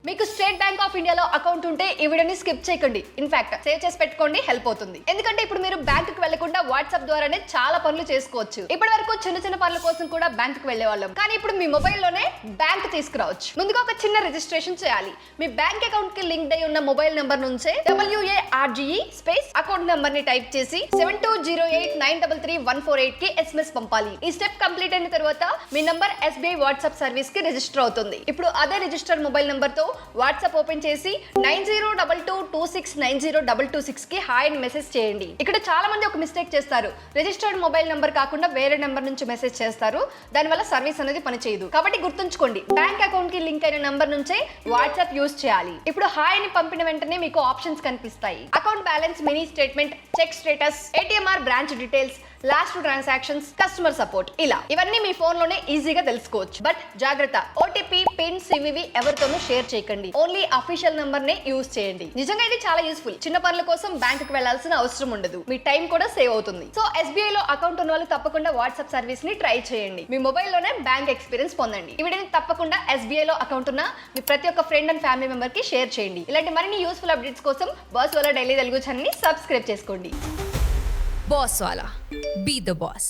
మీకు state bank of ఇండియాలో account ఉంటే ఈ వీడియోని స్కిప్ చేయకండి. ఇన్ఫాక్ట్ సేవ్ చేసి పెట్టుకోండి, హెల్ప్ అవుతుంది. ఎందుకంటే ఇప్పుడు మీరు బ్యాంక్ కి వెళ్లకుండా వాట్సాప్ ద్వారానే చాలా పనులు చేసుకోవచ్చు. ఇప్పటి వరకు చిన్న చిన్న పనుల కోసం కూడా బ్యాంక్ కి వెళ్లే వాళ్ళం, కానీ ఇప్పుడు మీ మొబైల్లోనే బ్యాంక్ తీసుకురావచ్చు. ముందుగా ఒక చిన్న రిజిస్ట్రేషన్ చేయాలి. మీ బ్యాంక్ అకౌంట్ కి లింక్ అయి ఉన్న మొబైల్ నెంబర్ నుంచే WARGE స్పేస్ అకౌంట్ నెంబర్ ని టైప్ చేసి 7208933148 కి SMS పంపాలి. ఈ స్టెప్ కంప్లీట్ అయిన తర్వాత మీ నంబర్ SBI వాట్సాప్ సర్వీస్ కి రిజిస్టర్ అవుతుంది. ఇప్పుడు అదే రిజిస్టర్ మొబైల్ నెంబర్ తో వాట్సాప్ ఓపెన్ చేసి 9022269026 కి హాయ్ అని మెసేజ్ చేయండి. ఇక్కడ చాలా మంది ఒక మిస్టేక్ చేస్తారు. రిజిస్టర్డ్ మొబైల్ నెంబర్ కాకుండా వేరే నెంబర్ నుంచి మెసేజ్ చేస్తారు. దానివల్ల సర్వీస్ అనేది పనిచేయదు. కాబట్టి గుర్తుంచుకోండి, బ్యాంక్ అకౌంట్ కి లింక్ అయిన నంబర్ నుంచే వాట్సాప్ యూజ్ చేయాలి. ఇప్పుడు హాయ్ అని పంపిన వెంటనే మీకు ఆప్షన్స్ కనిపిస్తాయి. Account balance, mini statement, check status, ATMR branch details, last transactions, customer support, ఇలా ఇవన్నీ మీ ఫోన్ లోనే ఈజీగా తెలుసుకోవచ్చు. బట్ జాగ్రత్త, OTP, పిన్, CVV ఎవరితోనూ షేర్ చేయకండి. ఓన్లీ అఫీషియల్ నంబర్ నే యూజ్ చేయండి. నిజంగా ఇది చాలా యూస్ఫుల్. చిన్న పనుల కోసం బ్యాంక్ కి వెళ్లాల్సిన అవసరం ఉండదు. మీ టైం కూడా సేవ్ అవుతుంది. సో SBI లో అకౌంట్ ఉన్న వాళ్ళు తప్పకుండా వాట్సాప్ సర్వీస్ ని ట్రై చేయండి. మీ మొబైల్ లోనే బ్యాంక్ ఎక్స్పీరియన్స్ పొందండి. ఈ వీడియోని తప్పకుండా SBI లో అకౌంట్ ఉన్న మీ ప్రతి ఒక్క ఫ్రెండ్ అండ్ ఫ్యామిలీ మెంబర్ కి షేర్ చేయండి. ఇలాంటి మరిన్ని యూస్ఫుల్ అప్డేట్స్ కోసం బాస్ వాలా డైలీ తెలుగు ఛానల్ ని సబ్స్క్రైబ్ చేసుకోండి. Boss Wala. Be the boss.